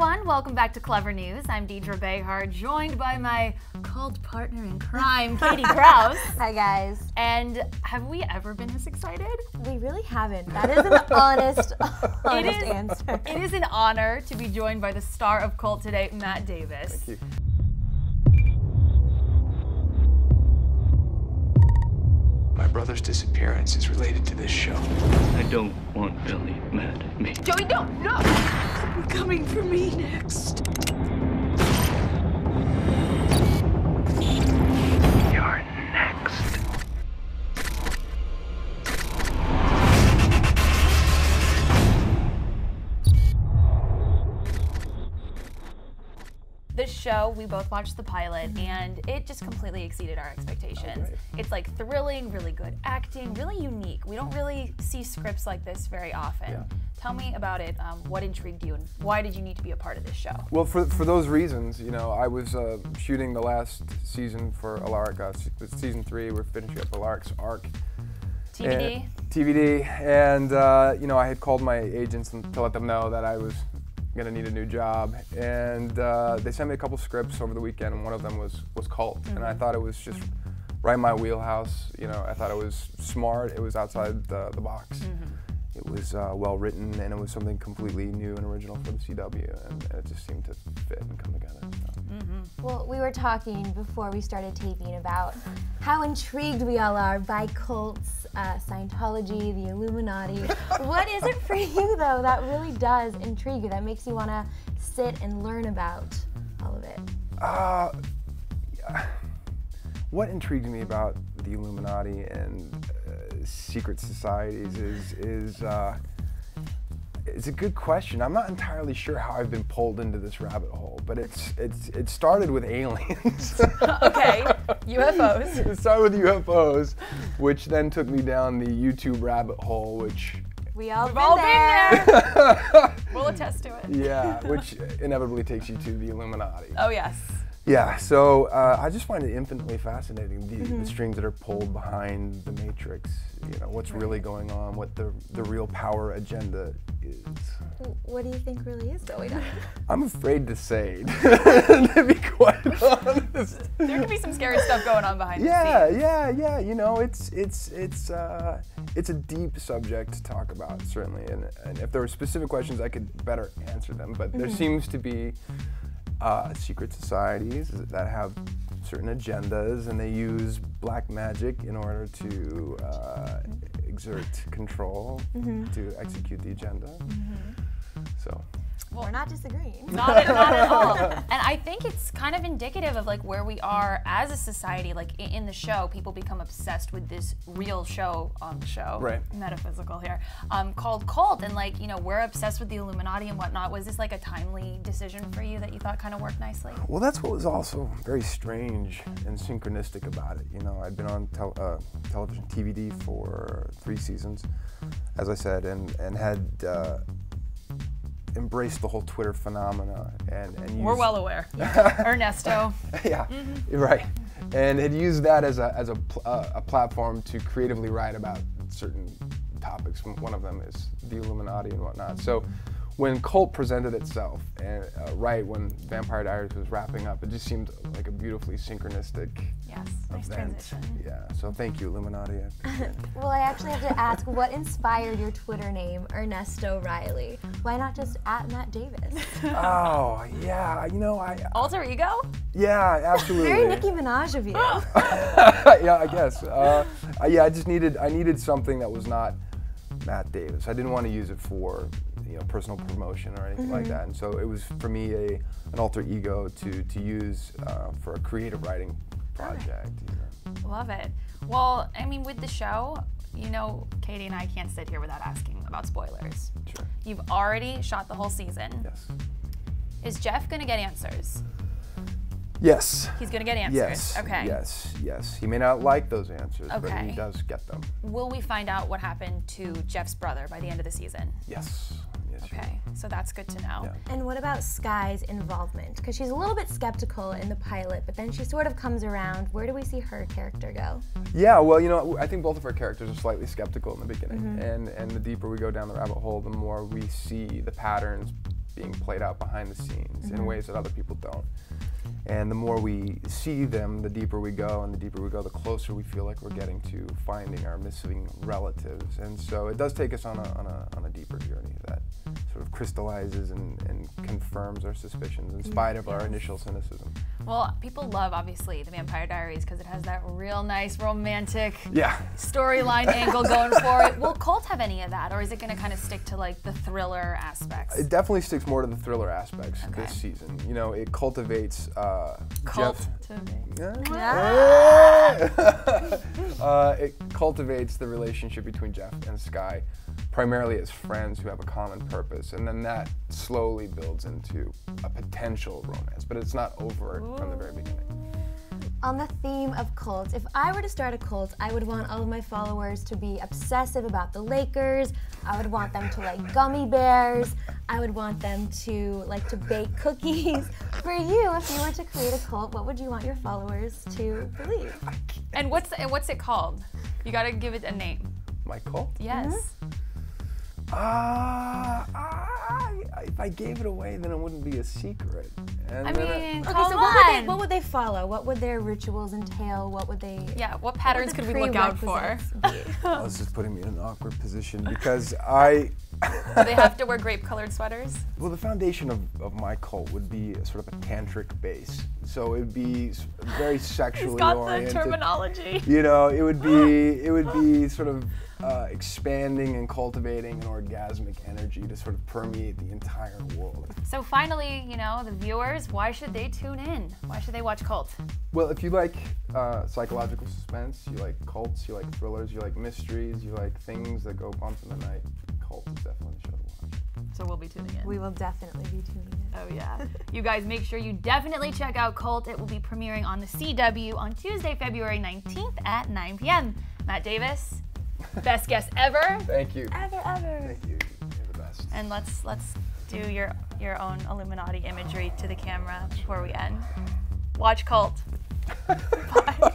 everyone, welcome back to Clever News. I'm Deidre Behar, joined by my cult partner in crime, Katie Krause. Hi guys. And have we ever been this excited? We really haven't. That is an honest answer. It is an honor to be joined by the star of Cult today, Matt Davis. Thank you. My brother's disappearance is related to this show. I don't want Billy mad at me. Joey, don't! No! You're coming for me next. You're next. This show, we both watched the pilot, and it just completely exceeded our expectations. It's like thrilling, really good acting, really unique. We don't really see scripts like this very often. Yeah. Tell me about it. What intrigued you, and why did you need to be a part of this show? Well, for those reasons, you know, I was shooting the last season for Alaric. Season 3, we're finishing up Alaric's arc. TBD? TBD, and you know, I had called my agents to let them know that I was gonna need a new job, and they sent me a couple scripts over the weekend, and one of them was Cult, and I thought it was just right in my wheelhouse. You know, I thought it was smart, it was outside the box, it was well written, and it was something completely new and original for the CW, and it just seemed to fit and come together. So. Well, we were talking before we started taping about how intrigued we all are by cults, Scientology, the Illuminati. What is it for you, though, that really does intrigue you, that makes you want to sit and learn about all of it? What intrigued me about the Illuminati and secret societies is it's a good question. I'm not entirely sure how I've been pulled into this rabbit hole, but it started with aliens. Okay, UFOs. It started with UFOs, which then took me down the YouTube rabbit hole, which We've all been there. We'll attest to it. yeah, which inevitably takes you to the Illuminati. Oh yes. Yeah, so I just find it infinitely fascinating, the strings that are pulled behind the Matrix, you know, what's really going on, what the real power agenda is. What do you think really is going on? I'm afraid to say, to be quite honest. There could be some scary stuff going on behind the scenes. Yeah, you know, it's a deep subject to talk about, certainly, and if there were specific questions, I could better answer them, but there seems to be secret societies that have certain agendas, and they use black magic in order to exert control to execute the agenda. So. Well, we're not disagreeing. Not at all. And I think it's kind of indicative of like where we are as a society. Like in the show, people become obsessed with this real show on the show, right? Metaphysical here, called Cult, and like, you know, we're obsessed with the Illuminati and whatnot. Was this like a timely decision for you that you thought kind of worked nicely? Well, that's what was also very strange and synchronistic about it. You know, I'd been on television, TVD for 3 seasons, as I said, and had embraced the whole Twitter phenomena and we're well aware. Ernesto. Yeah, right. And had used that as a platform to creatively write about certain topics. One of them is the Illuminati and whatnot. So when Cult presented itself, and right when Vampire Diaries was wrapping up, it just seemed like a beautifully synchronistic nice event. transition. Yeah, so thank you, Illuminati. Well, I actually have to ask, what inspired your Twitter name, Ernesto Riley? Why not just @Matt Davis? Oh, yeah, you know, Alter ego? Yeah, absolutely. Very Nicki Minaj of you. Yeah, I guess. Yeah, I needed something that was not Matt Davis. I didn't want to use it for, you know, personal promotion or anything like that, and so it was for me an alter ego to use for a creative writing project. You know. Love it. Well, I mean, with the show, you know, Katie and I can't sit here without asking about spoilers. Sure. You've already shot the whole season. Yes. Is Jeff gonna get answers? Yes. He's gonna get answers. Yes. Okay. Yes. He may not like those answers, but Okay. he does get them. Will we find out what happened to Jeff's brother by the end of the season? Yes. Okay, so that's good to know. Yeah. And what about Sky's involvement? Because she's a little bit skeptical in the pilot, but then she sort of comes around. Where do we see her character go? Yeah, well, you know, I think both of our characters are slightly skeptical in the beginning, and the deeper we go down the rabbit hole, the more we see the patterns being played out behind the scenes in ways that other people don't. And the more we see them, the deeper we go, and the deeper we go, the closer we feel like we're getting to finding our missing relatives. And so it does take us on a deeper journey that sort of crystallizes and confirms our suspicions in spite of our initial cynicism. Well, people love, obviously, The Vampire Diaries because it has that real nice romantic Yeah. storyline angle going for it. Will Cult have any of that, or is it going to kind of stick to like the thriller aspects? It definitely sticks more to the thriller aspects this season. You know, it cultivates Jeff. It cultivates the relationship between Jeff and Skye, primarily as friends who have a common purpose, and then that slowly builds into a potential romance, but it's not overt from the very beginning. On the theme of cults, if I were to start a cult, I would want all of my followers to be obsessive about the Lakers. I would want them to like gummy bears. I would want them to like to bake cookies. For you, if you were to create a cult, what would you want your followers to believe? And what's it called? You got to give it a name. My cult? Yes. If I gave it away, then it wouldn't be a secret. And I mean, Okay, come so on. what would they follow? What would their rituals entail? What would they? Yeah, what patterns could we look out for? Oh, this is putting me in an awkward position because I. Do they have to wear grape-colored sweaters? Well, the foundation of my cult would be a sort of a tantric base. So it would be very sexually He's got oriented. the terminology. You know, it would be sort of expanding and cultivating an orgasmic energy to sort of permeate the entire world. So finally, you know, the viewers, why should they tune in? Why should they watch Cult? Well, if you like psychological suspense, you like cults, you like thrillers, you like mysteries, you like things that go bump in the night, Cult is definitely the show to watch. So we'll be tuning in. We will definitely be tuning in. Oh yeah. You guys make sure you definitely check out Cult. It will be premiering on the CW on Tuesday, February 19th at 9 p.m. Matt Davis, best guest ever. Thank you. Ever. Thank you. You're the best. And let's do your own Illuminati imagery to the camera before we end. Watch Cult. Bye.